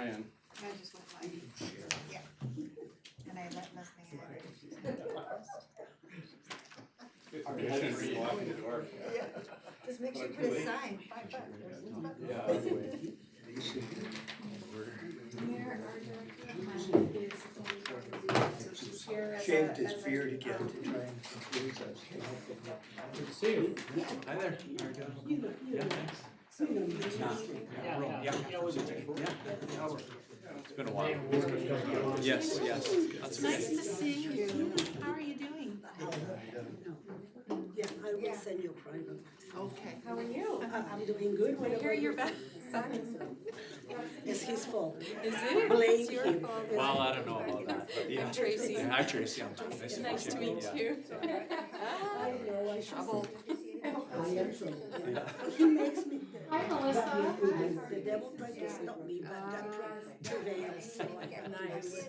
Ryan. I just went by. Yeah. And I let Leslie in. Walking the door. Just make sure you put a sign, $5. Yeah. Mayor, our director of planning is so she's here as Shaved his beard again to try and confuse us. Good to see you. Hi there. Yeah, thanks. It's been a while. Yes, yes. That's Nice to see you. How are you doing? Yeah, I will send you a private. Okay. How are you? I'm doing good. What I hear about you're you? back. It's his fault. Is it? Blame It's your him. fault. Well, I don't know about that, but yeah. I'm Tracy. Yeah, hi Tracy. Nice to meet you. I know, I should. Trouble. I am trouble. He makes me. Hi, Melissa. The devil tried to stop me, but that prevails. So I have Nice.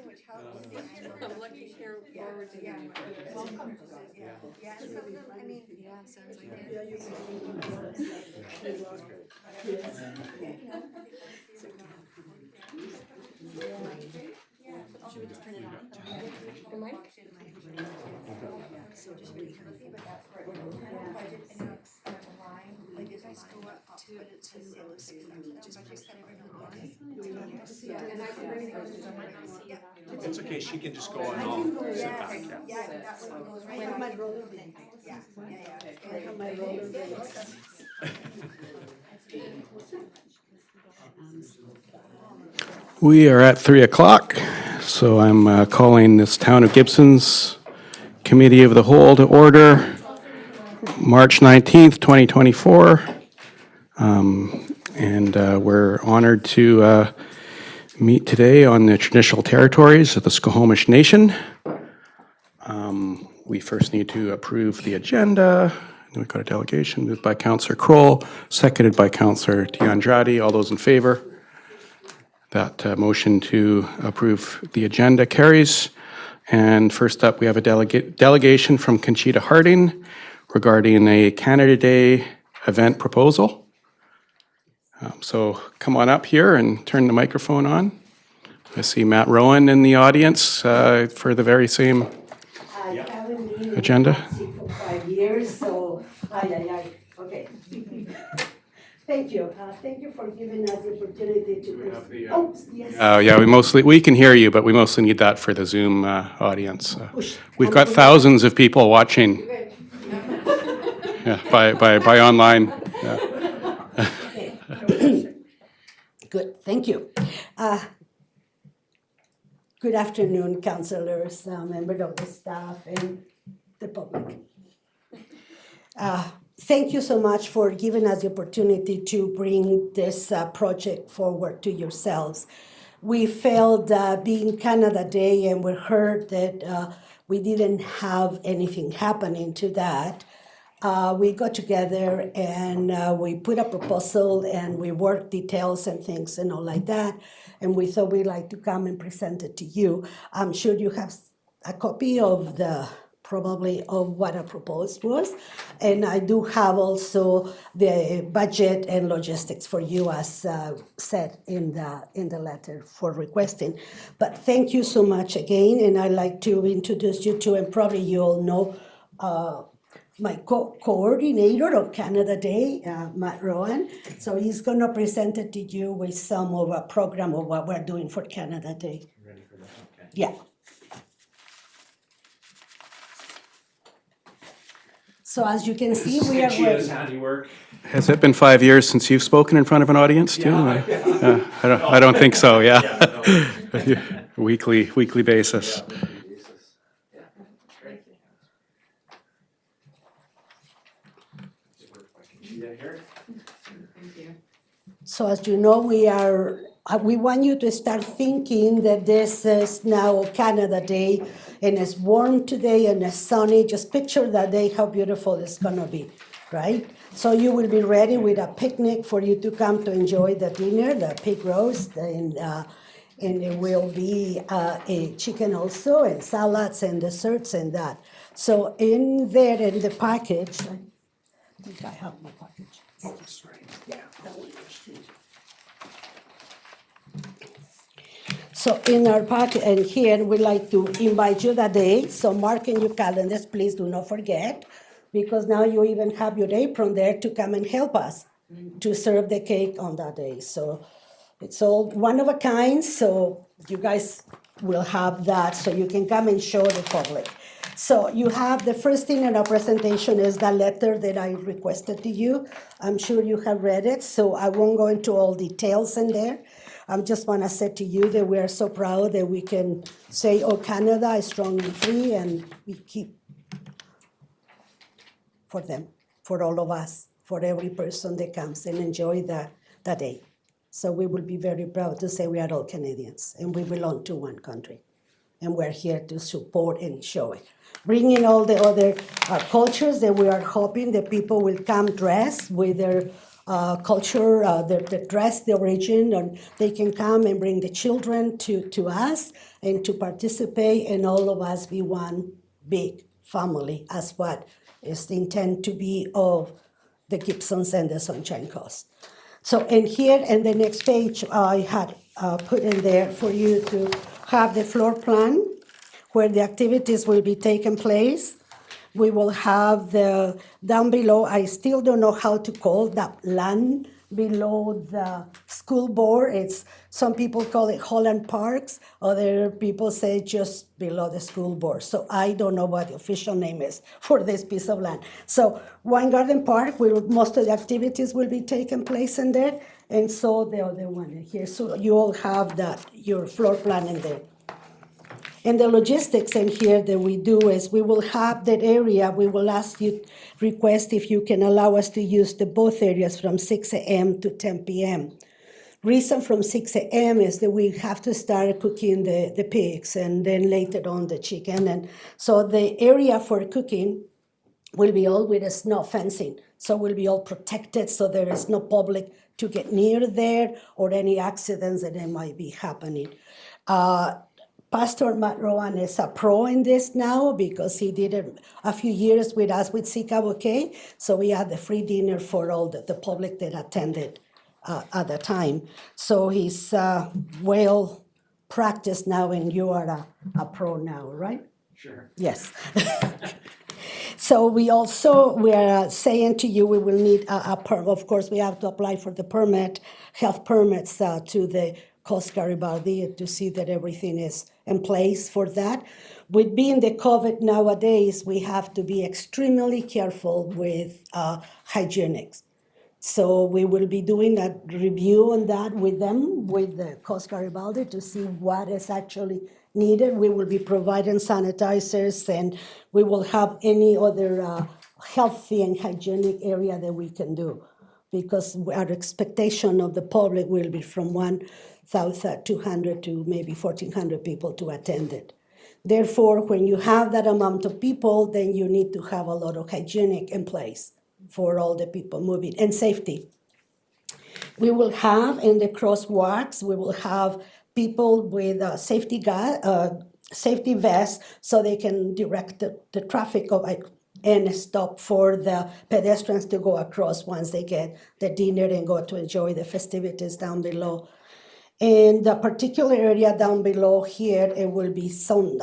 I'm looking forward to you. Welcome. Yeah, and some of them, I mean. Yeah, sounds like it. Yeah, you can. Should we just turn it on? The mic? So just really healthy, but that's where budget and it's line, like if I go up to just push that everything on. And I can bring it over to someone else. It's okay, she can just go on and I'll sit back, yeah. Yeah, that one goes right. I have my roller blades. Yeah, I have my roller blades. We are at 3 o'clock, so I'm calling this Town of Gibsons Committee of the Whole to order, March 19th, 2024. And we're honored to meet today on the traditional territories of the Squamish Nation. We first need to approve the agenda. Then we've got a delegation moved by Councillor Kroll, seconded by Councillor D'Andrade. All those in favor? That motion to approve the agenda carries. And first up, we have a delegation from Conchita Harding regarding a Canada Day event proposal. So come on up here and turn the microphone on. I see Matt Rowan in the audience for the very same agenda. For 5 years, so, okay. Thank you. Thank you for giving us the opportunity to. Oh, yes. Yeah, we can hear you, but we mostly need that for the Zoom audience. We've got thousands of people watching. Yeah, by online. Yeah. Good, thank you. Good afternoon, councillors, members of the staff, and the public. Thank you so much for giving us the opportunity to bring this project forward to yourselves. We felt being Canada Day, and we heard that we didn't have anything happening to that. We got together and we put a proposal and we worked details and things and all like that. And we thought we'd like to come and present it to you. I'm sure you have a copy of probably of what I proposed was. And I do have also the budget and logistics for you as said in the letter for requesting. But thank you so much again. And I'd like to introduce you to, and probably you all know, my coordinator of Canada Day, Matt Rowan. So he's going to present it to you with some of a program of what we're doing for Canada Day. Ready for that? Okay. Yeah. So as you can see, we are Conchita's working. handiwork. Has it been 5 years since you've spoken in front of an audience too? I don't think so, yeah. Weekly basis. So as you know, we want you to start thinking that this is now Canada Day, and it's warm today and it's sunny. Just picture that day, how beautiful it's gonna be, right? So you will be ready with a picnic for you to come to enjoy the dinner, the pig roast, and there will be a chicken also, and salads and desserts and that. So in there in the package, I think I have my package. Yeah, that one. So in our packet, and here, we'd like to invite you that day, so mark in your calendars, please do not forget, because now you even have your apron there to come and help us to serve the cake on that day. So it's all one of a kind, so you guys will have that, so you can come and show the public. So you have, the first thing in our presentation is the letter that I requested to you. I'm sure you have read it, so I won't go into all details in there. I just want to say to you that we are so proud that we can say, oh, Canada is strong and free, and we keep for them, for all of us, for every person that comes and enjoy that day. So we will be very proud to say we are all Canadians, and we belong to one country. And we're here to support and show it. Bringing all the other cultures that we are hoping that people will come dressed with their culture, their dress, the origin, and they can come and bring the children to us and to participate, and all of us be one big family, as what is the intent to be of the Gibsons and the Sunshine Coast. So, and here in the next page, I had put in there for you to have the floor plan where the activities will be taking place. We will have the, down below, I still don't know how to call that land below the school board. It's, some people call it Holland Parks, other people say just below the school board. So I don't know what the official name is for this piece of land. So Wine Garden Park, most of the activities will be taking place in there, and so the other one in here. So you all have that, your floor plan in there. And the logistics in here that we do is we will have that area, we will ask you, request if you can allow us to use the both areas from 6 a.m. to 10 p.m. Reason from 6 a.m. is that we have to start cooking the pigs and then later on the chicken. And so the area for cooking will be all with a snow fencing. So will be all protected so there is no public to get near there or any accidents that might be happening. Pastor Matt Rowan is a pro in this now because he did it a few years with us with Sika Bouquet. So we had the free dinner for all the public that attended at the time. So he's well practiced now, and you are a pro now, right? Sure. Yes. So we are saying to you, we will need of course, we have to apply for the permit, health permits to the Coast Garibaldi to see that everything is in place for that. With being the COVID nowadays, we have to be extremely careful with hygienics. So we will be doing a review on that with them, with the Coast Garibaldi, to see what is actually needed. We will be providing sanitizers, and we will have any other healthy and hygienic area that we can do, because our expectation of the public will be from 1,200 to maybe 1,400 people to attend it. Therefore, when you have that amount of people, then you need to have a lot of hygienic in place for all the people moving, and safety. We will have in the crosswalks, we will have people with safety vests so they can direct the traffic and stop for the pedestrians to go across once they get the dinner and go to enjoy the festivities down below. In the particular area down below here, it will be some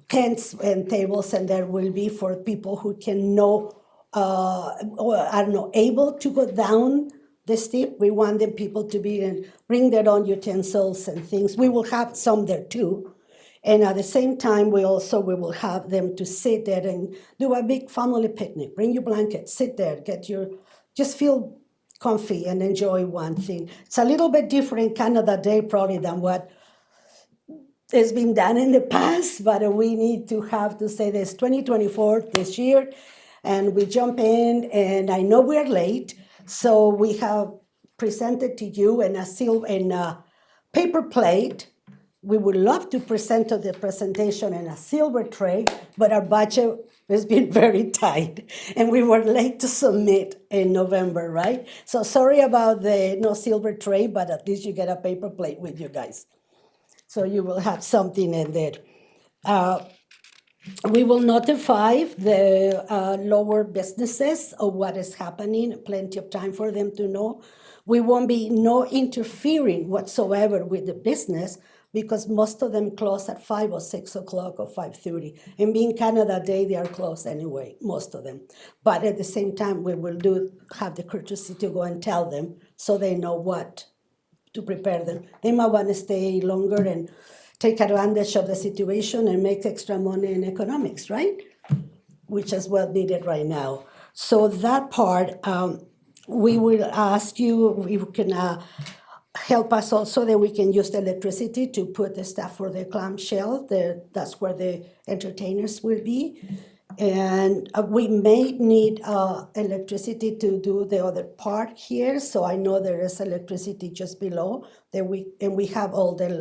tents and tables, and there will be for people who can or are not able to go down the steep. We want the people to be and bring their own utensils and things. We will have some there too. And at the same time, we will have them to sit there and do a big family picnic. Bring your blanket, sit there, just feel comfy and enjoy one thing. It's a little bit different Canada Day probably than what has been done in the past, but we need to have to say this 2024 this year, and we jump in, and I know we're late, so we have presented to you in a paper plate. We would love to present the presentation in a silver tray, but our budget has been very tight, and we were late to submit in November, right? So sorry about the no silver tray, but at least you get a paper plate with you guys. So you will have something in there. We will notify the lower businesses of what is happening, plenty of time for them to know. we won't be no interfering whatsoever with the business because most of them close at 5 or 6 o'clock or 5:30. And being Canada Day, they are closed anyway, most of them. But at the same time, we will have the courtesy to go and tell them so they know what to prepare them. They might want to stay longer and take advantage of the situation and make extra money in economics, right? Which is well needed right now. So that part, we will ask you if you can help us also that we can use the electricity to put the stuff for the clamshell. That's where the entertainers will be. And we may need electricity to do the other part here. So I know there is electricity just below that we have all the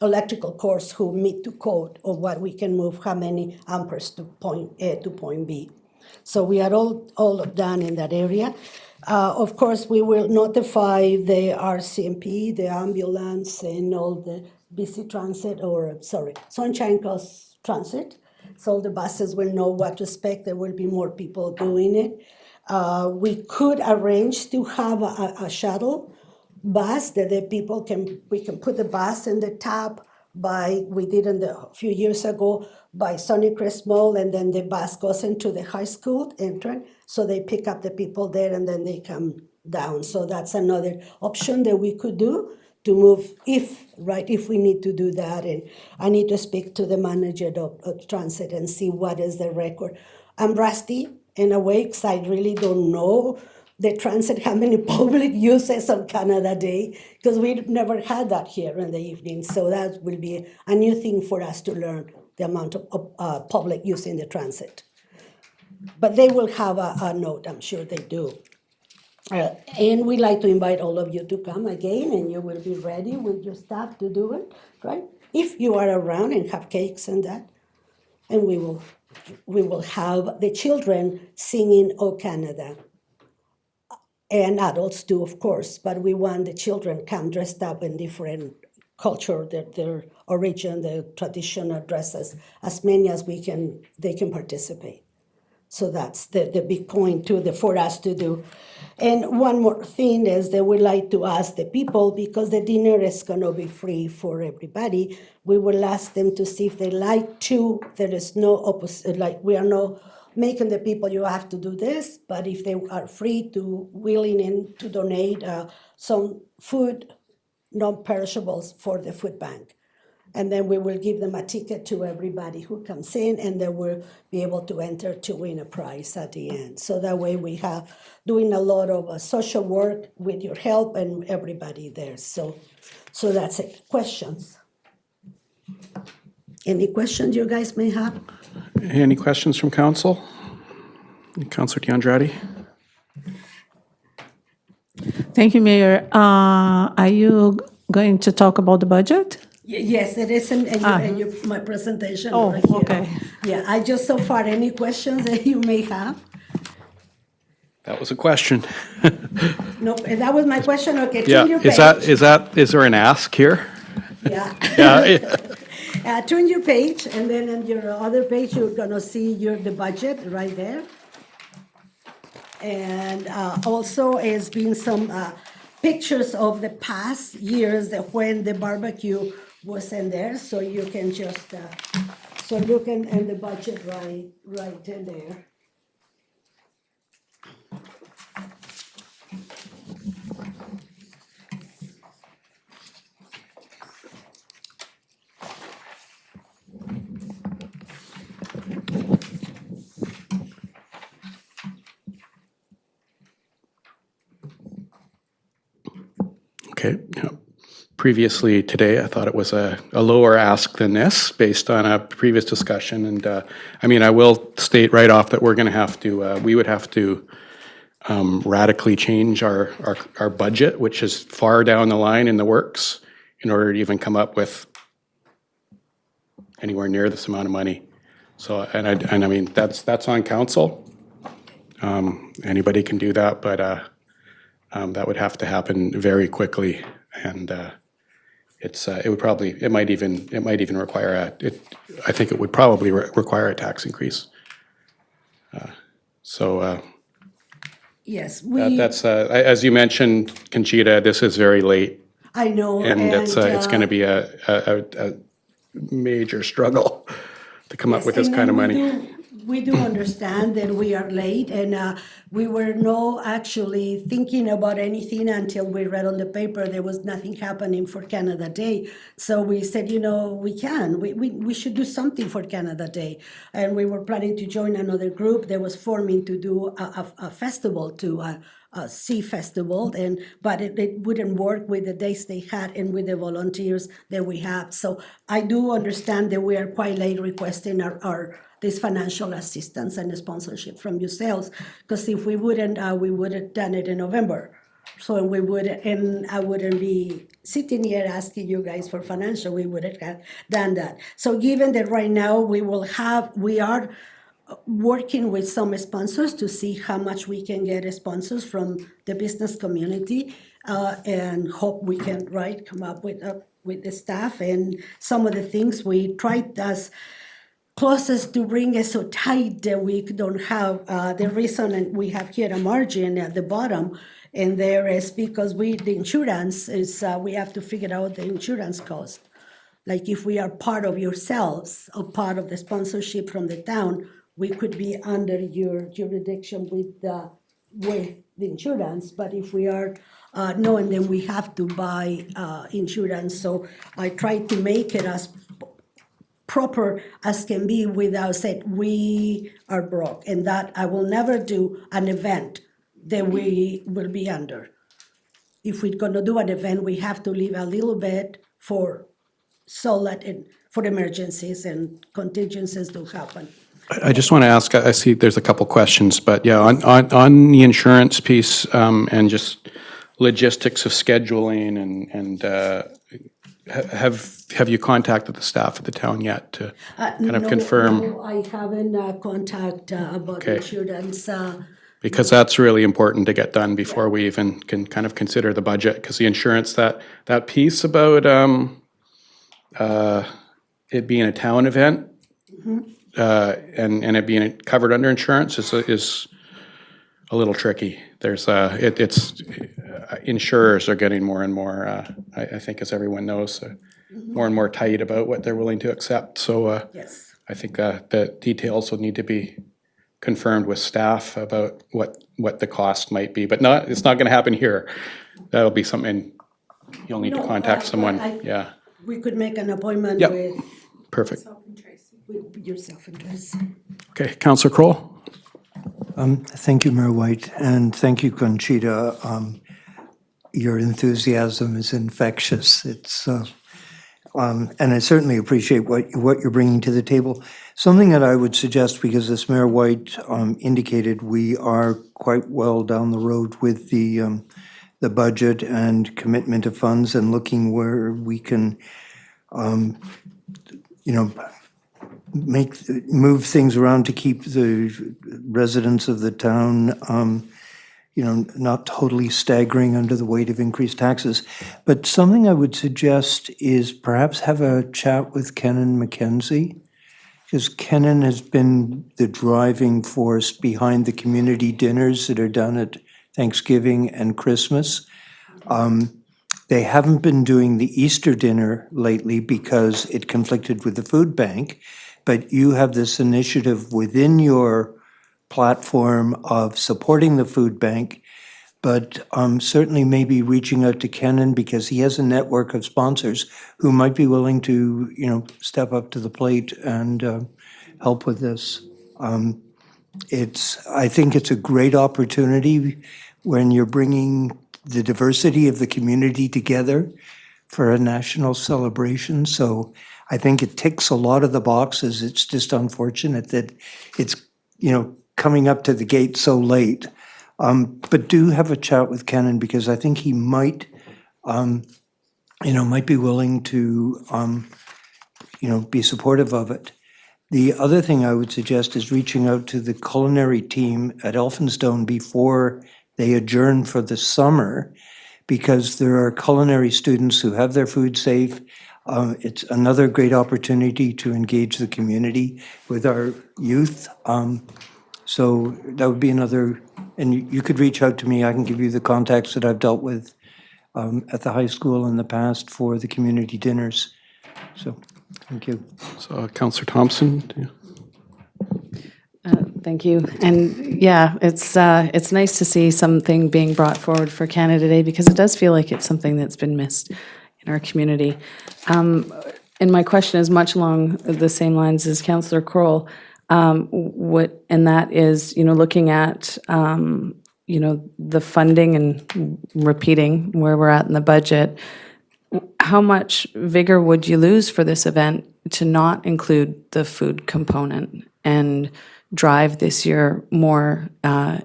electrical cords who meet to code of what we can move, how many amperes to point A to point B. So we are all done in that area. Of course, we will notify the RCMP, the ambulance, and all the BC Transit, Sunshine Coast Transit. So the buses will know what to expect. There will be more people doing it. We could arrange to have a shuttle bus that we can put the bus in the top we did a few years ago by Sunnycrest Mall, and then the bus goes into the high school entrance, so they pick up the people there and then they come down. So that's another option that we could do to move if we need to do that. And I need to speak to the manager of transit and see what is the record. I'm rusty in a way because I really don't know the transit, how many public uses on Canada Day, because we've never had that here in the evening. So that will be a new thing for us to learn, the amount of public use in the transit. But they will have a note, I'm sure they do. And we'd like to invite all of you to come again, and you will be ready with your staff to do it, right? If you are around and have cakes and that. And we will have the children singing "O Canada." And adults do, of course, but we want the children come dressed up in different culture, their origin, their traditional dresses, as many as they can participate. So that's the big point too, for us to do. And one more thing is that we like to ask the people, because the dinner is going to be free for everybody, we will ask them to see if they like to. There is no opposite, like we are not making the people, you have to do this, but if they are free to, willing and to donate some food, non-perishables for the food bank. And then we will give them a ticket to everybody who comes in, and they will be able to enter to win a prize at the end. So that way we have doing a lot of social work with your help and everybody there. So that's it. Questions? Any questions you guys may have? Any questions from council? Councilor D'Andrade? Thank you, Mayor. Are you going to talk about the budget? Yes, it is in my presentation. Oh, right here. okay. Yeah, I just so far, any questions that you may have? That was a question. Nope, that was my question. Okay, Yeah, turn your page. is there an ask here? Yeah. Yeah. Turn your page, and then on your other page, you're gonna see the budget right there. And also has been some pictures of the past years that when the barbecue was in there, so you can just so look in the budget right in there. Okay. Yeah. Previously today, I thought it was a lower ask than this based on a previous discussion. And I mean, I will state right off that we're going to have to, we would have to radically change our budget, which is far down the line in the works, in order to even come up with anywhere near this amount of money. So, and I mean, that's on council. Anybody can do that, but that would have to happen very quickly, and it might even require I think it would probably require a tax increase. So Yes, That's, as you mentioned, Conchita, this is very late, I know, and it's going to be a major struggle to come up yes, with this and kind of then money. we do understand that we are late, and we were not actually thinking about anything until we read on the paper there was nothing happening for Canada Day. So we said, we should do something for Canada Day. And we were planning to join another group that was forming to do a festival, a sea festival, but it wouldn't work with the days they had and with the volunteers that we have. So I do understand that we are quite late requesting our this financial assistance and sponsorship from yourselves, because if we wouldn't, we would have done it in November. So we would, and I wouldn't be sitting here asking you guys for financial, we would have done that. So given that right now we are working with some sponsors to see how much we can get sponsors from the business community, and hope we can, come up with the staff and some of the things we tried as closest to bring it so tight that we don't have, the reason and we have here a margin at the bottom, and there is because the insurance is, we have to figure out the insurance cost. Like if we are part of yourselves or part of the sponsorship from the town, we could be under your jurisdiction with the insurance, but if we are, no, and then we have to buy, insurance, so I try to make it as proper as can be without saying we are broke, and that I will never do an event that we will be under. If we're gonna do an event, we have to leave a little bit for for emergencies and contingencies to happen. I just want to ask, I see there's a couple questions, but yeah, on the insurance piece, and just logistics of scheduling and have you contacted the staff of the town yet to kind of No, confirm? no, I haven't contact about Okay. insurance. Because that's really important to get done before we even can kind of consider the budget, because the insurance, that piece about it being a town event, and it being covered under insurance is a little tricky. There's it's insurers are getting more and more, I think, as everyone knows, more and more tight about what they're willing to accept. So Yes. I think the details will need to be confirmed with staff about what the cost might be, but it's not going to happen here. That'll be something you'll need to No, contact someone. Yeah, We could make an appointment Yep. with perfect. yourself and Tracy. Okay, Councillor Kroll? Thank you, Mayor White, and thank you, Conchita. Your enthusiasm is infectious. It's and I certainly appreciate what you're bringing to the table. Something that I would suggest, because as Mayor White indicated, we are quite well down the road with the budget and commitment of funds and looking where we can, move things around to keep the residents of the town, not totally staggering under the weight of increased taxes. But something I would suggest is perhaps have a chat with Kenan McKenzie, because Kenan has been the driving force behind the community dinners that are done at Thanksgiving and Christmas. They haven't been doing the Easter dinner lately because it conflicted with the food bank, but you have this initiative within your platform of supporting the food bank, but certainly maybe reaching out to Kenan because he has a network of sponsors who might be willing to, step up to the plate and help with this. I think it's a great opportunity when you're bringing the diversity of the community together for a national celebration. So I think it ticks a lot of the boxes. It's just unfortunate that it's, coming up to the gate so late. But do have a chat with Kenan because I think he might be willing to, be supportive of it. The other thing I would suggest is reaching out to the culinary team at Elphinstone before they adjourn for the summer, because there are culinary students who have their food safe. It's another great opportunity to engage the community with our youth. So that would be another, and you could reach out to me. I can give you the contacts that I've dealt with at the high school in the past for the community dinners. So, thank you. So Counselor Thompson? do you- Thank you. And yeah, it's nice to see something being brought forward for Canada Day because it does feel like it's something that's been missed in our community. And my question is much along the same lines as Councillor Kroll. And that is, looking at, the funding and repeating where we're at in the budget. How much vigor would you lose for this event to not include the food component and drive this year more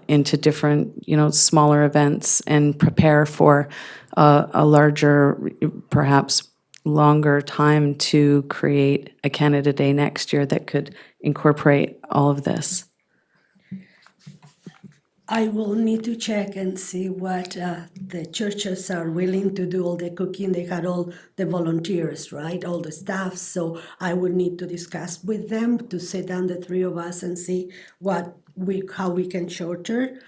into different, smaller events and prepare for a larger, perhaps longer time to create a Canada Day next year that could incorporate all of this? I will need to check and see what the churches are willing to do, all the cooking. They had all the volunteers, right? All the staff. So I will need to discuss with them to sit down, the three of us, and see how we can shorter.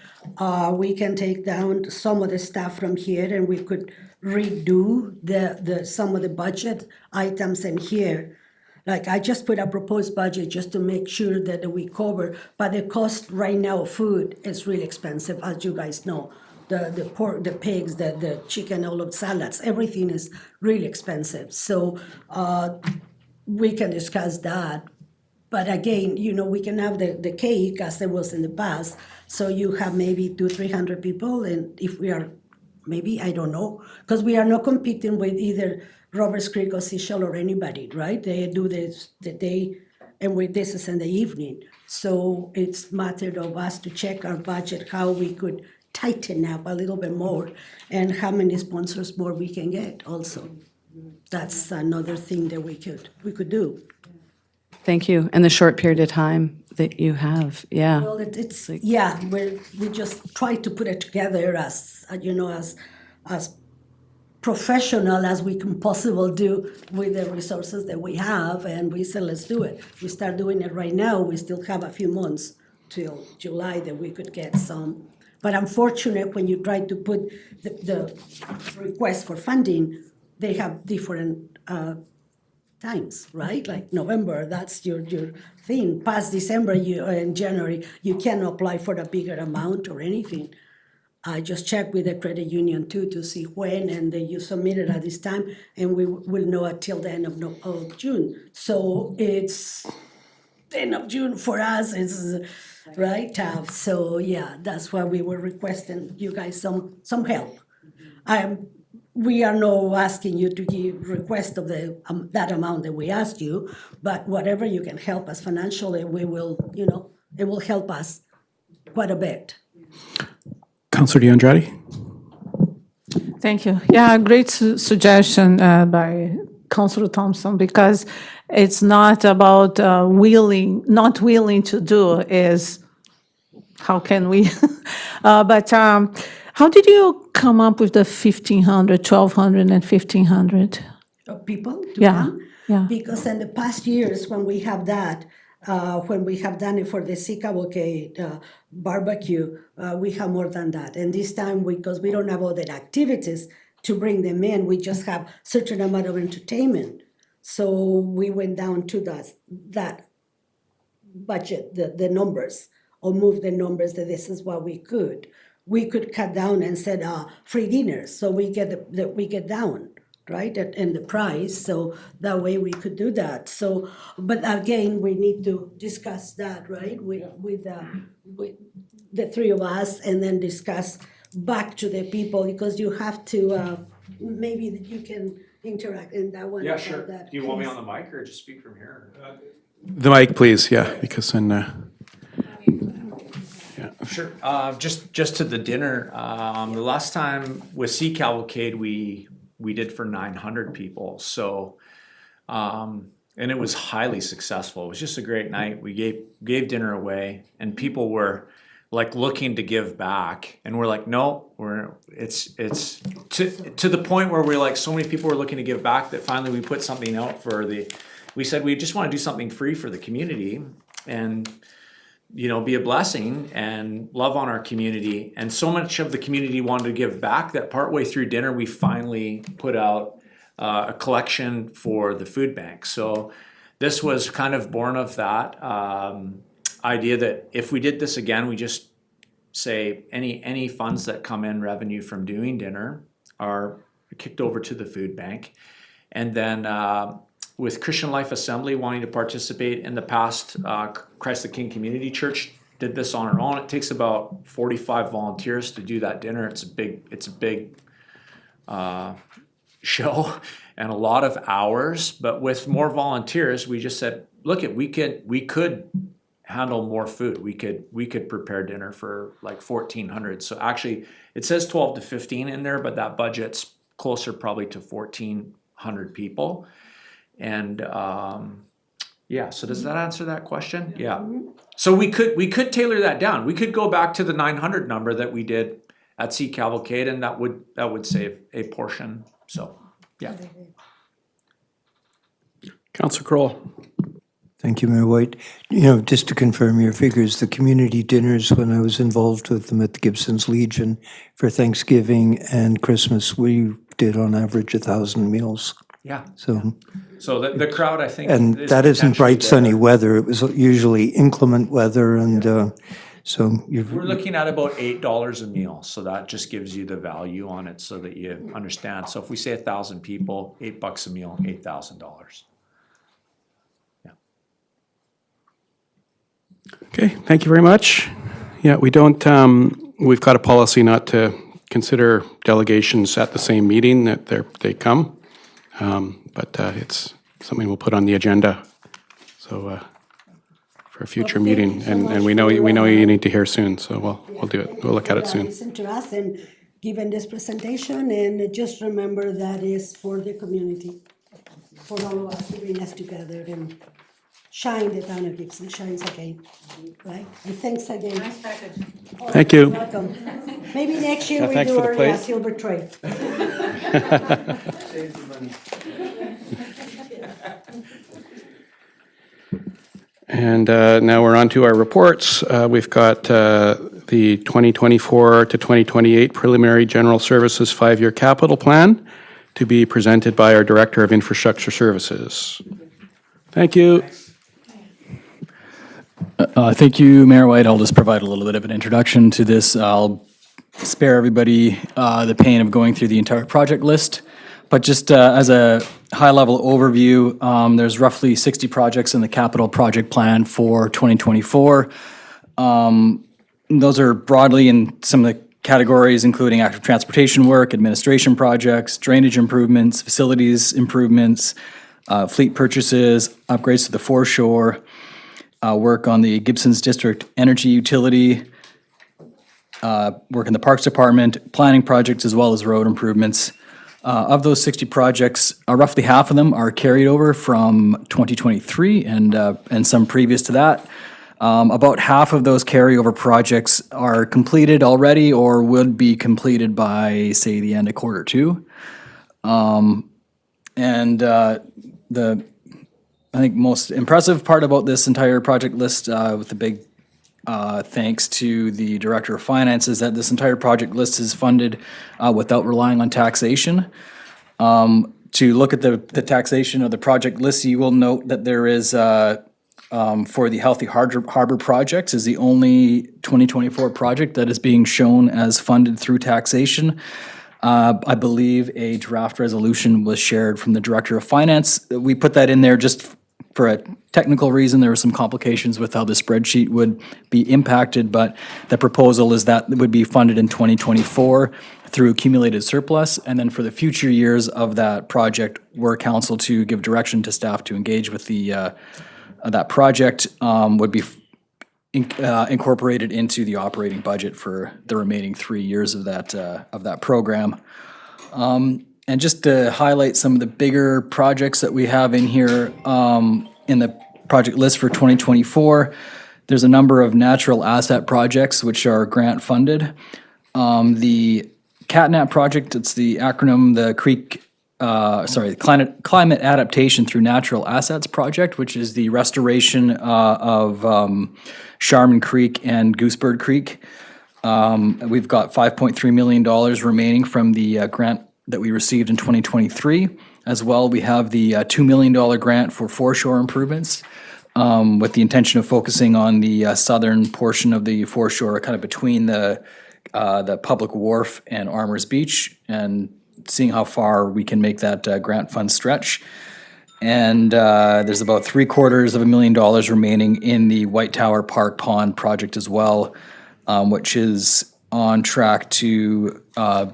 We can take down some of the stuff from here, and we could redo the some of the budget items in here. Like, I just put a proposed budget just to make sure that we cover, but the cost right now of food is really expensive, as you guys know. The pork, the pigs, the chicken, all of salads, everything is really expensive. So we can discuss that. But again, we can have the cake as there was in the past. So you have maybe 200-300 people, and if we are, maybe, I don't know, because we are not competing with either Roberts Creek or Seashell or anybody, right? They do this the day, and this is in the evening. So it's matter of us to check our budget, how we could tighten up a little bit more, and how many sponsors more we can get also. That's another thing that we could do. Thank you. And the short period of time that you have, yeah. Well, we just try to put it together as professional as we can possibly do with the resources that we have, and we said, let's do it. We start doing it right now. We still have a few months till July that we could get some. But unfortunately, when you try to put the request for funding, they have different times, right? Like November, that's your thing. Past December, in January, you can apply for a bigger amount or anything. I just checked with the credit union too to see when, and then you submit it at this time, and we will know until the end of June. So it's the end of June for us. It's right tough. So yeah, that's why we were requesting you guys some help. We are not asking you to give request of that amount that we asked you, but whatever you can help us financially, we will. It will help us quite a bit. Counselor DeAndrade? Thank you. Yeah, great suggestion by Councillor Thompson, because it's not about not willing to do, is how can we? But how did you come up with the 1,500, 1,200, and 1,500? People to Yeah, come? yeah. Because in the past years, when we have that, when we have done it for the Sea Cavalcade barbecue, we have more than that. And this time, because we don't have other activities to bring them in, we just have certain amount of entertainment. So we went down to that budget, the numbers, or move the numbers that this is what we could. We could cut down and said free dinners, so we get down, right, in the price, so that way we could do that. So, but again, we need to discuss that, right, with the three of us, and then discuss back to the people, because you have to, maybe you can interact in that one. Yeah, about sure. that, Do you want me please. on the mic or just speak from here? The mic, please, yeah, because then, Sure. Just to the dinner. The last time with Sea Cavalcade, we did for 900 people. So, and it was highly successful. It was just a great night. We gave dinner away, and people were like looking to give back, and we're like, no, it's to the point where we're like, so many people were looking to give back that finally we put something out we said we just want to do something free for the community, and be a blessing and love on our community. And so much of the community wanted to give back that partway through dinner, we finally put out a collection for the food bank. So this was kind of born of that idea that if we did this again, we just say any funds that come in revenue from doing dinner are kicked over to the food bank. And then with Christian Life Assembly wanting to participate in the past, Christ the King Community Church did this on our own. It takes about 45 volunteers to do that dinner. It's a big show and a lot of hours. But with more volunteers, we just said, look, we could handle more food. We could prepare dinner for like 1,400. So actually, it says 12 to 15 in there, but that budget's closer probably to 1,400 people. And so does that answer that question? Yeah. So we could tailor that down. We could go back to the 900 number that we did at Sea Cavalcade, and that would save a portion. So yeah. Councillor Kroll. Thank you, Mayor White. Just to confirm your figures, the community dinners, when I was involved with them at the Gibsons Legion for Thanksgiving and Christmas, we did on average 1,000 meals. Yeah. So the crowd, I think, and is that isn't potentially bright sunny weather. It was usually inclement weather, and so We're looking at about $8 a meal, so that just gives you the value on it, so that you understand. So if we say 1,000 people, $8 a meal, $8,000. Okay, thank you very much. Yeah, we don't, we've got a policy not to consider delegations at the same meeting that they come. But it's something we'll put on the agenda. So for a future Well, thank meeting, you so and much we know for, you need to hear soon, so we'll do it. We'll look at it soon. Listen to us and given this presentation, and just remember that is for the community, for all of us to bring us together and shine the town of Gibson shines again, right? And thanks again. Nice package. Thank you. Welcome. Maybe next year Yeah, we thanks do for the our plate. silver tray. And now we're on to our reports. We've got the 2024 to 2028 preliminary general services 5-year capital plan to be presented by our Director of Infrastructure Services. Thank you. Thank you, Mayor White. I'll just provide a little bit of an introduction to this. I'll spare everybody the pain of going through the entire project list. But just as a high-level overview, there's roughly 60 projects in the capital project plan for 2024. Those are broadly in some of the categories, including active transportation work, administration projects, drainage improvements, facilities improvements, fleet purchases, upgrades to the foreshore, work on the Gibsons District Energy Utility, work in the Parks Department, planning projects, as well as road improvements. Of those 60 projects, roughly half of them are carried over from 2023 and some previous to that. About half of those carryover projects are completed already or would be completed by, say, the end of quarter two. I think most impressive part about this entire project list, with the big thanks to the Director of Finance, is that this entire project list is funded without relying on taxation. To look at the taxation of the project list, you will note that there is, for the Healthy Harbor project, is the only 2024 project that is being shown as funded through taxation. I believe a draft resolution was shared from the Director of Finance. We put that in there just for a technical reason. There were some complications with how the spreadsheet would be impacted, but the proposal is that it would be funded in 2024 through accumulated surplus, and then for the future years of that project, we're council to give direction to staff to engage with the that project would be incorporated into the operating budget for the remaining 3 years of that program. And just to highlight some of the bigger projects that we have in here in the project list for 2024, there's a number of natural asset projects which are grant funded. The CatNat project, it's the acronym, the Creek climate adaptation through natural assets project, which is the restoration of Sharman Creek and Goosebird Creek. We've got $5.3 million remaining from the grant that we received in 2023. As well, we have the $2 million grant for foreshore improvements, with the intention of focusing on the southern portion of the foreshore, kind of between the public wharf and Armour's Beach, and seeing how far we can make that grant fund stretch. And there's about $750,000 remaining in the White Tower Park Pond project as well, which is on track to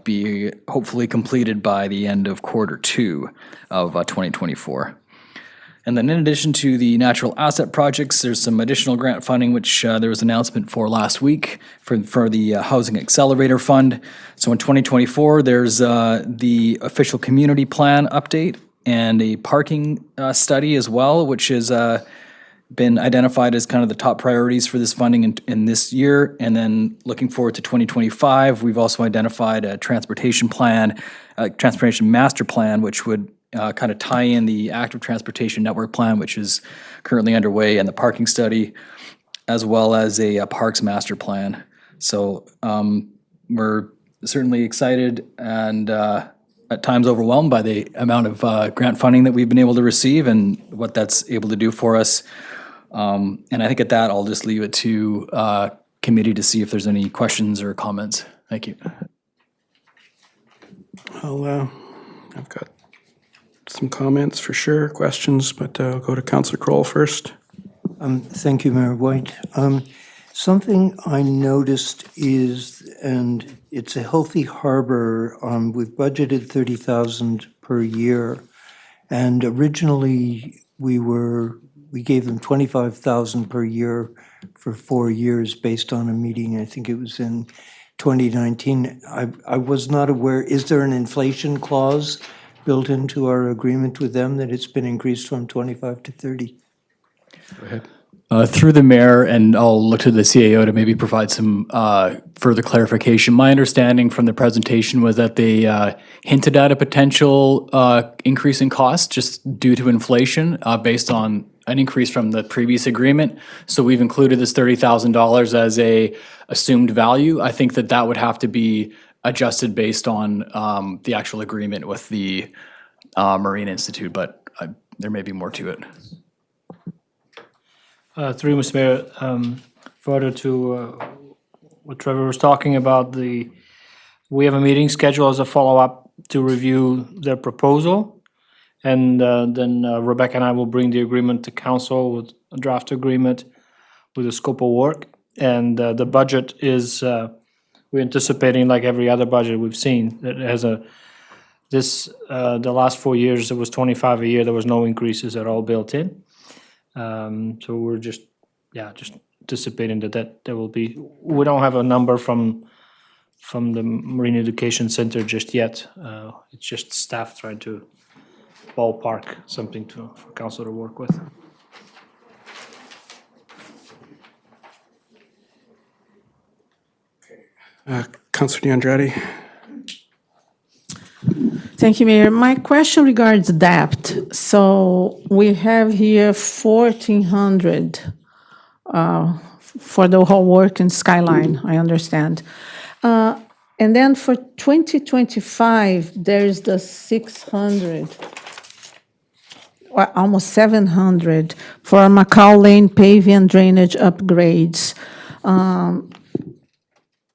be hopefully completed by the end of Q2 of 2024. And then in addition to the natural asset projects, there's some additional grant funding, which there was an announcement for last week for the Housing Accelerator Fund. So in 2024, there's the official community plan update and a parking study as well, which has been identified as kind of the top priorities for this funding in this year. And then looking forward to 2025, we've also identified a transportation master plan, which would kind of tie in the active transportation network plan, which is currently underway, and the parking study, as well as a parks master plan. So we're certainly excited and at times overwhelmed by the amount of grant funding that we've been able to receive and what that's able to do for us. And I think at that, I'll just leave it to committee to see if there's any questions or comments. Thank you. I've got some comments for sure, questions, but I'll go to Councillor Kroll first. Thank you, Mayor White. Something I noticed is, and it's a healthy harbor, we've budgeted $30,000 per year, and originally we gave them $25,000 per year for 4 years based on a meeting, I think it was in 2019. I was not aware, is there an inflation clause built into our agreement with them that it's been increased from 25 to 30? Go ahead. Through the mayor, and I'll look to the CAO to maybe provide some further clarification. My understanding from the presentation was that they hinted at a potential increase in cost just due to inflation based on an increase from the previous agreement. So we've included this $30,000 as a assumed value. I think that would have to be adjusted based on the actual agreement with the Marine Institute, but there may be more to it. Through Mr. Mayor, further to what Trevor was talking about, we have a meeting scheduled as a follow-up to review their proposal, and then Rebecca and I will bring the agreement to council with a draft agreement with a scope of work, and the budget is we're anticipating, like every other budget we've seen, that has the last 4 years it was 25 a year. There was no increases at all built in. So we're just anticipating that there will be. We don't have a number from the Marine Education Center just yet. It's just staff trying to ballpark something for council to work with. Councillor D'Andrade. Thank you, Mayor. My question regards debt. So we have here 1,400 for the whole work in Skyline, I understand. And then for 2025, there's the 600, or almost 700 for Macau Lane paving and drainage upgrades.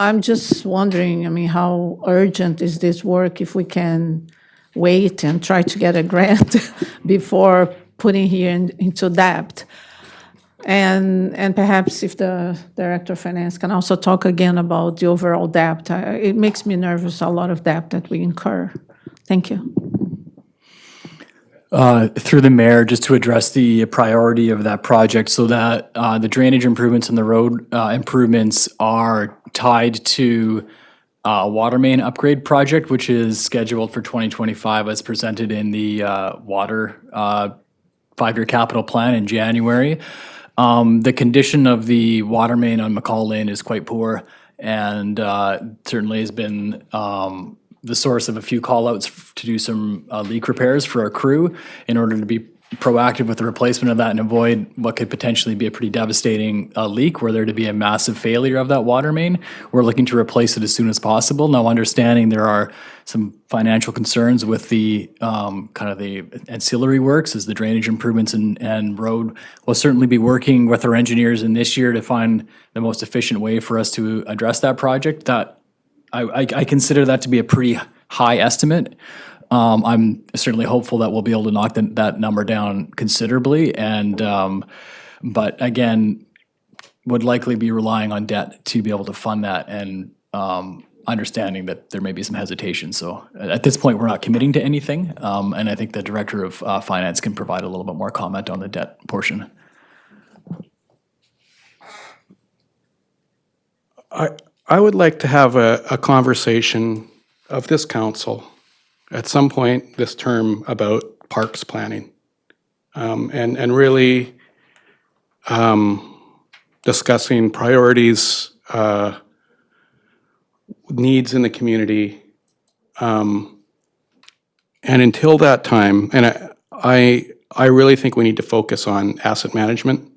I'm just wondering, I mean, how urgent is this work if we can wait and try to get a grant before putting here into debt? And perhaps if the Director of Finance can also talk again about the overall debt. It makes me nervous, a lot of debt that we incur. Thank you. Through the mayor, just to address the priority of that project, so that the drainage improvements and the road improvements are tied to a water main upgrade project, which is scheduled for 2025 as presented in the water 5-year capital plan in January. The condition of the water main on Macau Lane is quite poor, and certainly has been the source of a few call-outs to do some leak repairs for our crew in order to be proactive with the replacement of that and avoid what could potentially be a pretty devastating leak were there to be a massive failure of that water main. We're looking to replace it as soon as possible. Now, understanding there are some financial concerns with the kind of the ancillary works as the drainage improvements and road. We'll certainly be working with our engineers in this year to find the most efficient way for us to address that project. That I consider that to be a pretty high estimate. I'm certainly hopeful that we'll be able to knock that number down considerably, and but again, would likely be relying on debt to be able to fund that, and understanding that there may be some hesitation. So at this point, we're not committing to anything, and I think the Director of Finance can provide a little bit more comment on the debt portion. I would like to have a conversation of this council at some point this term about parks planning, and really discussing priorities, needs in the community. And until that time, and I really think we need to focus on asset management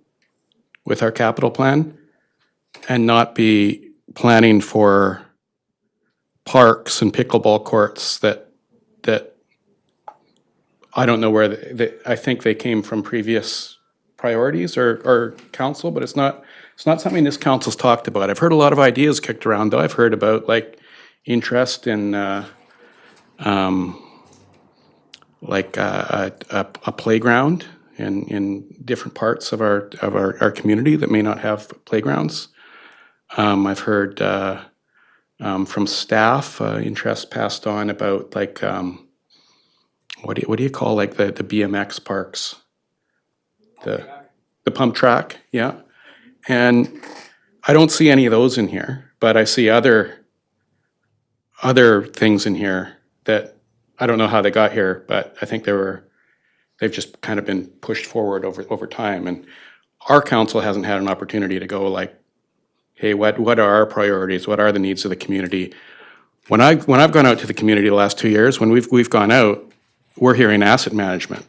with our capital plan and not be planning for parks and pickleball courts that I don't know where I think they came from previous priorities or council, but it's not something this council's talked about. I've heard a lot of ideas kicked around, though. I've heard about like interest in like a playground in different parts of our community that may not have playgrounds. I've heard from staff interest passed on about like what do you call like the BMX parks, the pump track, yeah. And I don't see any of those in here, but I see other things in here that I don't know how they got here, but I think they've just kind of been pushed forward over time. And our council hasn't had an opportunity to go like, hey, what are our priorities? What are the needs of the community? When I've gone out to the community the last 2 years, when we've gone out, we're hearing asset management.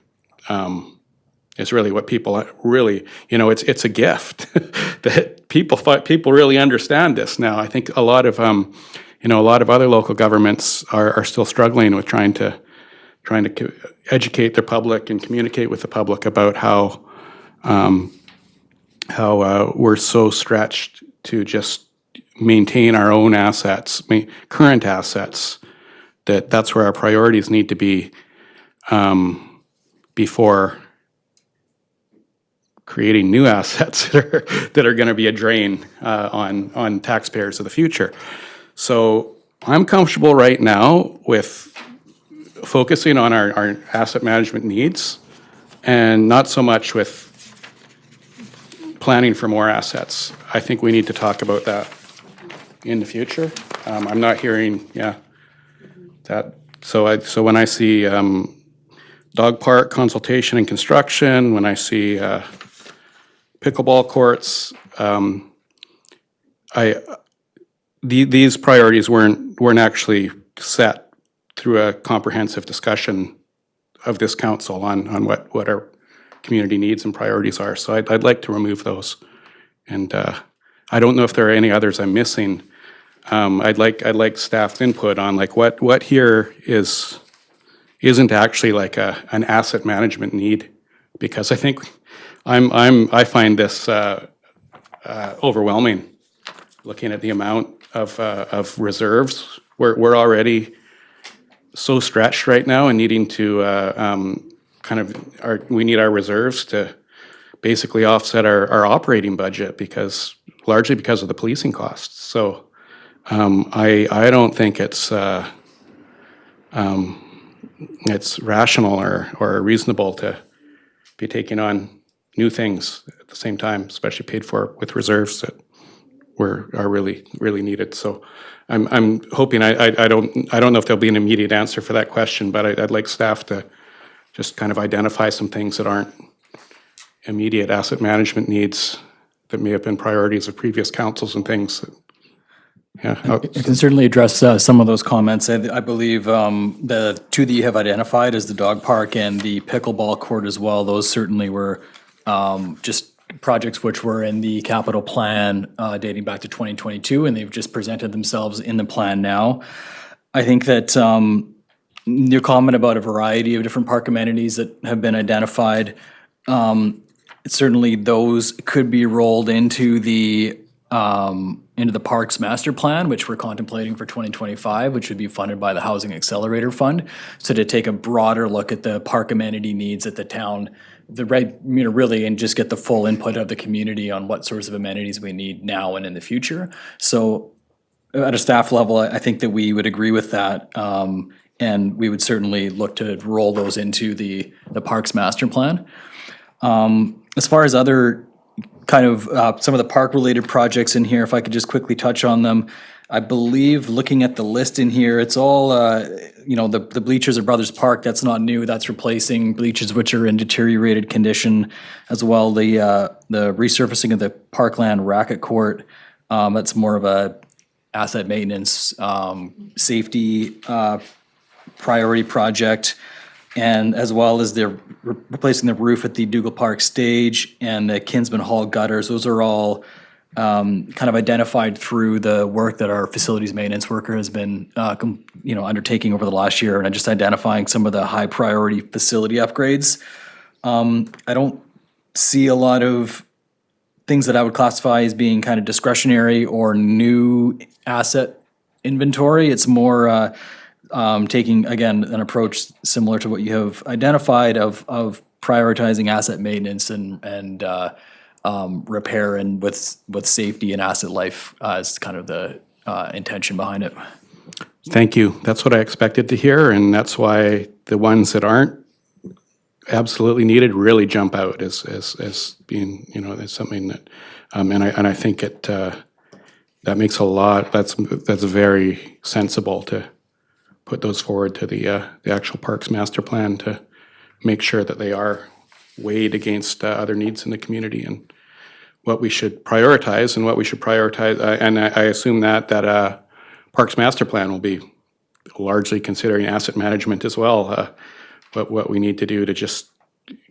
It's really what people really, it's a gift that people really understand this now. I think a lot of other local governments are still struggling with trying to educate their public and communicate with the public about how we're so stretched to just maintain our own assets, current assets, that's where our priorities need to be before creating new assets that are going to be a drain on taxpayers of the future. So I'm comfortable right now with focusing on our asset management needs and not so much with planning for more assets. I think we need to talk about that in the future. I'm not hearing, that. So when I see dog park consultation and construction, when I see pickleball courts, these priorities weren't actually set through a comprehensive discussion of this council on what our community needs and priorities are. So I'd like to remove those. And I don't know if there are any others I'm missing. I'd like staff's input on like what here isn't actually like an asset management need, because I think I find this overwhelming. Looking at the amount of reserves, we're already so stretched right now and needing to we need our reserves to basically offset our operating budget largely because of the policing costs. So I don't think it's rational or reasonable to be taking on new things at the same time, especially paid for with reserves that are really needed. So I'm hoping I don't know if there'll be an immediate answer for that question, but I'd like staff to just kind of identify some things that aren't immediate asset management needs that may have been priorities of previous councils and things Yeah, I can certainly address some of those comments. I believe the two that you have identified as the dog park and the pickleball court as well, those certainly were just projects which were in the capital plan dating back to 2022, and they've just presented themselves in the plan now. I think that your comment about a variety of different park amenities that have been identified, certainly those could be rolled into the Parks Master Plan, which we're contemplating for 2025, which would be funded by the Housing Accelerator Fund. So to take a broader look at the park amenity needs at the town, really, and just get the full input of the community on what sorts of amenities we need now and in the future. So at a staff level, I think that we would agree with that. And we would certainly look to roll those into the Parks Master Plan. As far as other kind of some of the park-related projects in here, if I could just quickly touch on them. I believe, looking at the list in here, it's all, the bleachers at Brothers Park, that's not new. That's replacing bleachers which are in deteriorated condition. As well, the resurfacing of the Parkland racket court, that's more of a asset maintenance, safety priority project. And as well as they're replacing the roof at the Dougal Park stage and the Kinsman Hall gutters. Those are all kind of identified through the work that our facilities maintenance worker has been, undertaking over the last year, and just identifying some of the high priority facility upgrades. I don't see a lot of things that I would classify as being kind of discretionary or new asset inventory. It's more taking, again, an approach similar to what you have identified of prioritizing asset maintenance and repair and with safety and asset life as kind of the intention behind it. thank you. That's what I expected to hear, and that's why the ones that aren't absolutely needed really jump out as being, as something that, and I think it that makes a lot. That's very sensible to put those forward to the actual Parks Master Plan to make sure that they are weighed against other needs in the community and what we should prioritize and what we should prioritize. And I assume that Parks Master Plan will be largely considering asset management as well. What we need to do to just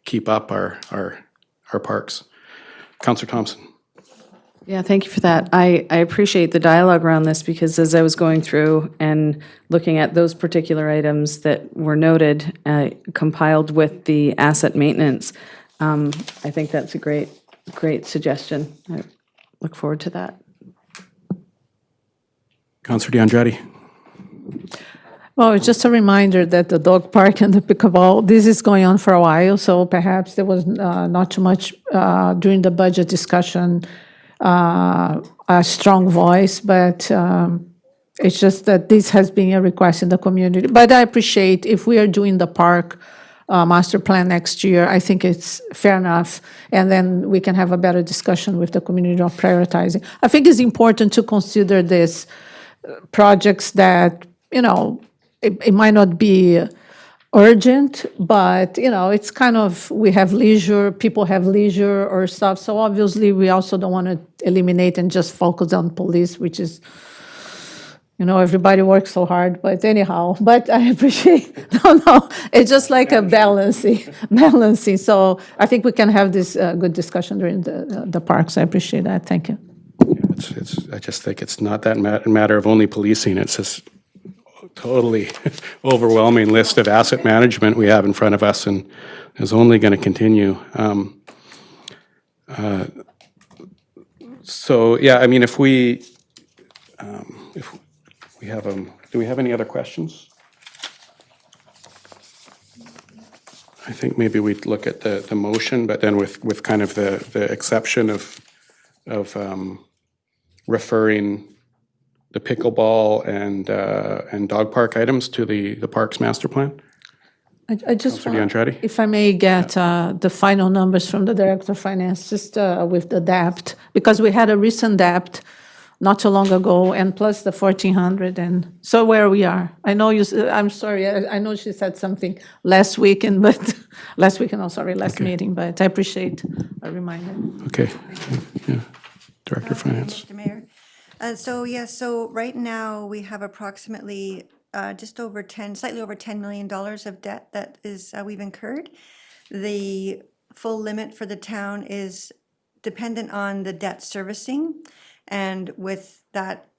keep up our parks. Councillor Thompson. Yeah, thank you for that. I appreciate the dialogue around this because as I was going through and looking at those particular items that were noted, compiled with the asset maintenance, I think that's a great suggestion. I look forward to that. Councillor DeAndretti. Well, it's just a reminder that the dog park and the pickleball, this is going on for a while, so perhaps there was not too much during the budget discussion, a strong voice, but it's just that this has been a request in the community. But I appreciate if we are doing the park master plan next year, I think it's fair enough, and then we can have a better discussion with the community of prioritizing. I think it's important to consider this projects that, it might not be urgent, but, it's kind of, we have leisure, people have leisure or stuff. So obviously, we also don't want to eliminate and just focus on police, which is, everybody works so hard. But anyhow, but I appreciate, no, it's just like a balancing. So I think we can have this good discussion during the parks. I appreciate that. Thank you. I just think it's not that matter of only policing. It's this totally overwhelming list of asset management we have in front of us, and is only going to continue. So yeah, I mean, if we have do we have any other questions? I think maybe we'd look at the motion, but then with kind of the exception of referring the pickleball and dog park items to the Parks Master Plan. I just Councillor want, DeAndretti? if I may get the final numbers from the Director of Finance, just with the debt, because we had a recent debt not too long ago, and plus the 1,400, and so where we are. I know I'm sorry, I know she said something last meeting, but I appreciate a reminder. Okay. Yeah. Director of Finance. Mr. Mayor, So right now, we have approximately just over 10, slightly over $10 million of debt that is, we've incurred. The full limit for the town is dependent on the debt servicing, and with that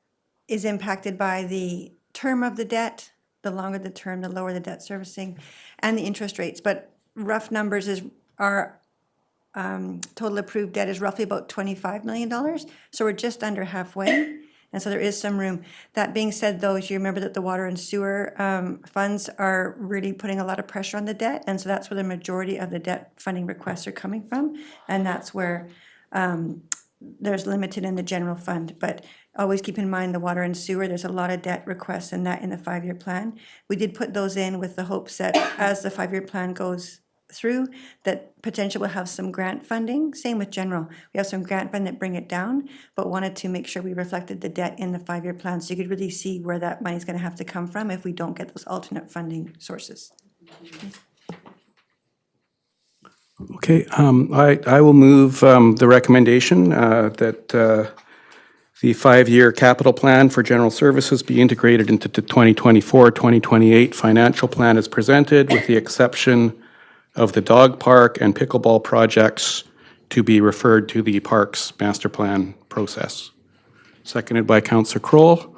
is impacted by the term of the debt. The longer the term, the lower the debt servicing, and the interest rates. But rough numbers is our total approved debt is roughly about $25 million. So we're just under halfway. And so there is some room. That being said, though, as you remember that the water and sewer funds are really putting a lot of pressure on the debt. And so that's where the majority of the debt funding requests are coming from. And that's where there's limited in the general fund. But always keep in mind the water and sewer, there's a lot of debt requests in that in the 5-year plan. We did put those in with the hopes that as the 5-year plan goes through, that potential will have some grant funding. Same with general. We have some grant fund that bring it down, but wanted to make sure we reflected the debt in the 5-year plan so you could really see where that money's gonna have to come from if we don't get those alternate funding sources. Okay, I will move the recommendation that the 5-year capital plan for general services be integrated into the 2024-2028 financial plan as presented, with the exception of the dog park and pickleball projects to be referred to the Parks Master Plan process. Seconded by Councillor Kroll.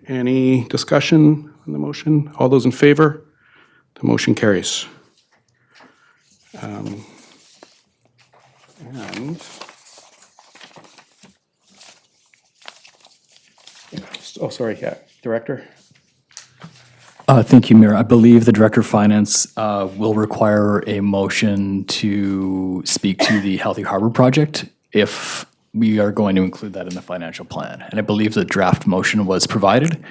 Any discussion on the motion? All those in favor? The motion carries. And oh, sorry, yeah, Director. Thank you, Mayor. I believe the Director of Finance will require a motion to speak to the Healthy Harbor project if we are going to include that in the financial plan. And I believe the draft motion was provided.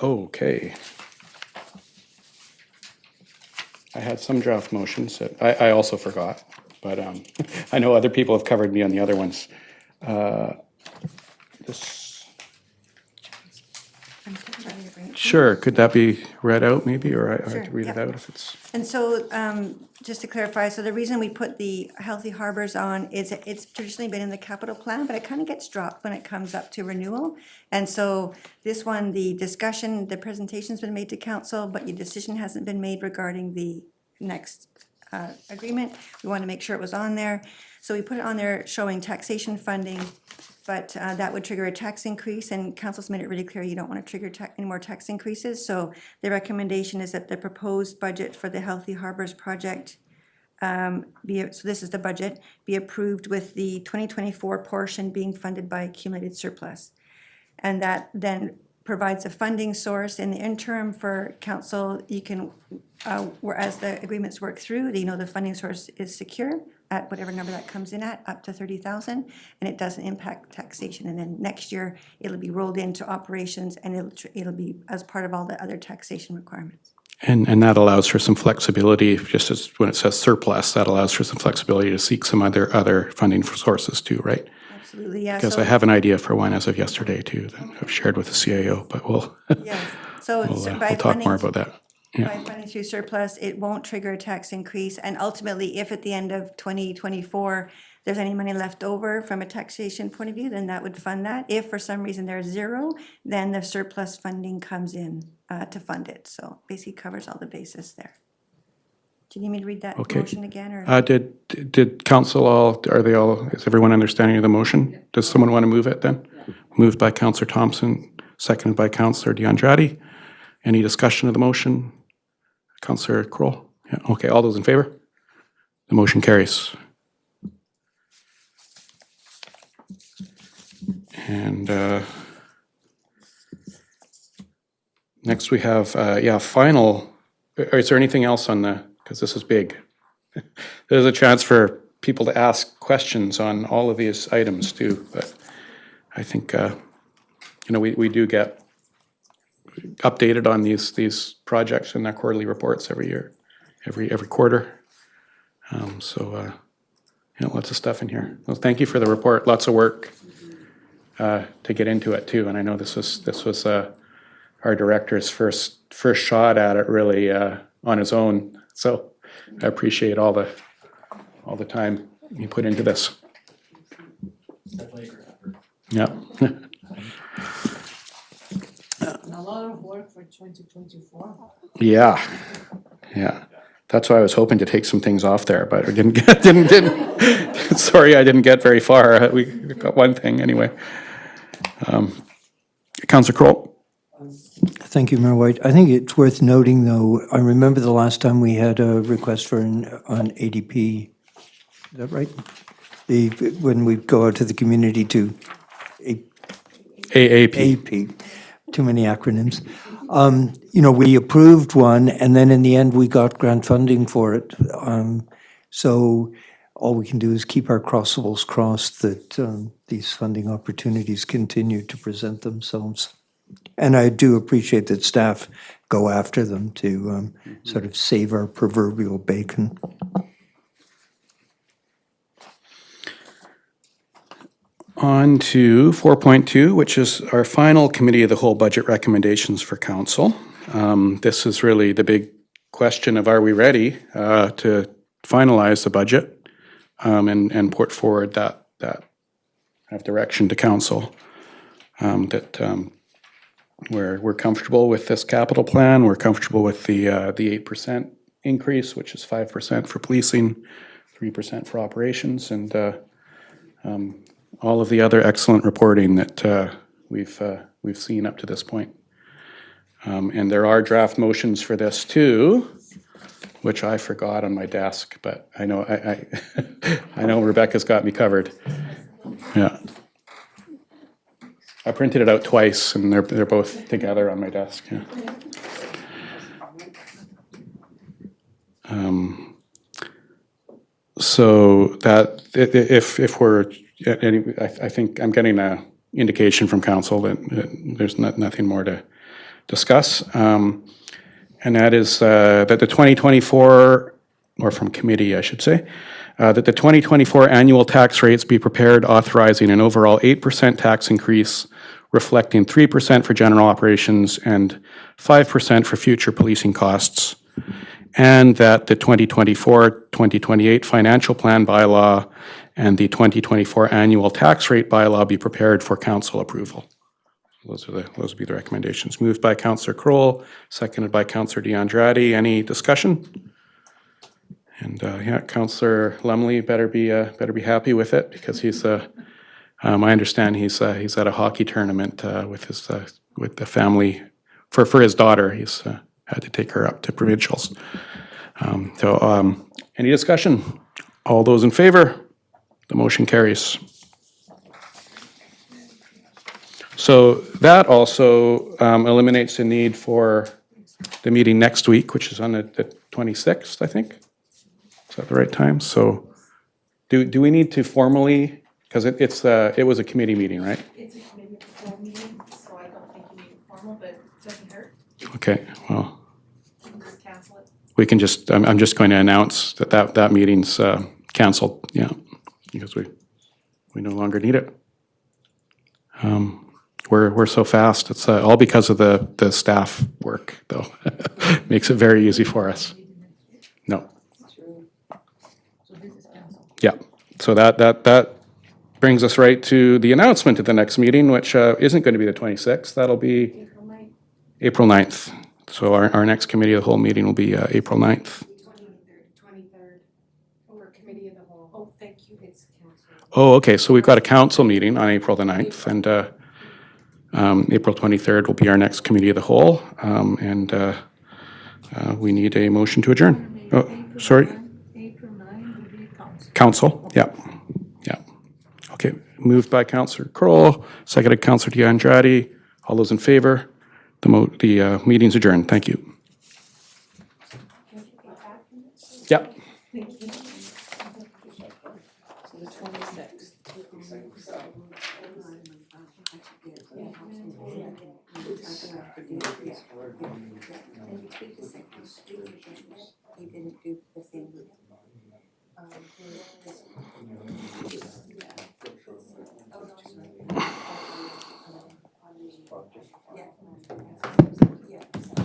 Okay. I had some draft motions that I also forgot, but I know other people have covered me on the other ones. This. Sure, could that be read out maybe, or I Sure, could read it yeah. out if it's, And so, just to clarify, so the reason we put the Healthy Harbors on is that it's traditionally been in the capital plan, but it kind of gets dropped when it comes up to renewal. And so this one, the discussion, the presentation's been made to council, but your decision hasn't been made regarding the next agreement. We want to make sure it was on there. So we put it on there showing taxation funding, but that would trigger a tax increase, and council's made it really clear you don't want to trigger any more tax increases. So the recommendation is that the proposed budget for the Healthy Harbors project so this is the budget, be approved with the 2024 portion being funded by accumulated surplus. And that then provides a funding source in the interim for council. You can, as the agreements work through, the funding source is secure at whatever number that comes in at, up to 30,000, and it doesn't impact taxation. And then next year, it'll be rolled into operations, and it'll be as part of all the other taxation requirements. and that allows for some flexibility, just as when it says surplus, that allows for some flexibility to seek some other funding for sources too, right? Absolutely, yeah. Because So- I have an idea for one as of yesterday too, that I've shared with the CAO, but we'll, Yes, so we'll by talk more funding, about that. Yeah. by funding through surplus, it won't trigger a tax increase. And ultimately, if at the end of 2024, there's any money left over from a taxation point of view, then that would fund that. If for some reason there's zero, then the surplus funding comes in to fund it. So basically covers all the bases there. Do you need me to read that Okay. motion again, or? Did council is everyone understanding of the motion? Does someone want to move it then? Moved by Councillor Thompson, seconded by Councillor DeAndrade. Any discussion of the motion? Councillor Kroll? Yeah, okay, all those in favor? The motion carries. And next we have, final, or is there anything else on because this is big. There's a chance for people to ask questions on all of these items too, but I think, we do get updated on these projects in their quarterly reports every year, every quarter. Lots of stuff in here. Well, thank you for the report. Lots of work to get into it too. And I know this was our director's first shot at it really on his own. So I appreciate all the time you put into this. Yeah. A lot of work for 2024. Yeah, yeah. That's why I was hoping to take some things off there, but I didn't. Sorry, I didn't get very far. We got one thing anyway. Councillor Kroll? Thank you, Mayor White. I think it's worth noting, though, I remember the last time we had a request for an ADP. Is that right? When we go out to the community to AAP. AP, too many acronyms. You know, we approved one, and then in the end, we got grant funding for it. So all we can do is keep our crossables crossed that these funding opportunities continue to present themselves. And I do appreciate that staff go after them to sort of save our proverbial bacon. On to 4.2, which is our final committee of the whole budget recommendations for council. This is really the big question of, are we ready to finalize the budget and put forward that direction to council, that we're comfortable with this capital plan, we're comfortable with the 8% increase, which is 5% for policing, 3% for operations, and all of the other excellent reporting that we've seen up to this point. And there are draft motions for this too, which I forgot on my desk, but I know I know Rebecca's got me covered. Yeah. I printed it out twice, and they're both together on my desk. Yeah. So that if we're, I think I'm getting an indication from council that there's nothing more to discuss, and that is that the 2024, or from committee, I should say, that the 2024 annual tax rates be prepared authorizing an overall 8% tax increase, reflecting 3% for general operations and 5% for future policing costs, and that the 2024-2028 financial plan bylaw and the 2024 annual tax rate bylaw be prepared for council approval. Those would be the recommendations. Moved by Councillor Kroll, seconded by Councillor DeAndrade. Any discussion? And yeah, Councillor Lumley better be happy with it, because he's I understand he's at a hockey tournament with the family for his daughter. He's had to take her up to provincials. Any discussion? All those in favor? The motion carries. So that also eliminates the need for the meeting next week, which is on the 26th, I think. Is that the right time? So do we need to formally, because it was a committee meeting, right? It's a committee before meeting, so I don't think you need a formal, but it doesn't hurt. Okay, well, You can just cancel it. we can just, I'm just going to announce that meeting's canceled, yeah, because we no longer need it. We're so fast. It's all because of the staff work, though. Makes it very easy for us. No. Yeah. So that brings us right to the announcement of the next meeting, which isn't going to be the 26th. That'll be April 9th. So our next committee of the whole meeting will be April 9th. 23rd, or committee of the whole. Oh, thank you, it's council. Oh, okay. So we've got a council meeting on April the 9th, and April 23rd will be our next committee of the whole, and we need a motion to adjourn. Oh, sorry. April 9 will be council. Council, yeah. Okay, moved by Councillor Kroll, seconded Councillor DeAndrade. All those in favor? The meeting's adjourned. Thank you. Yeah. So the 26th. You didn't do the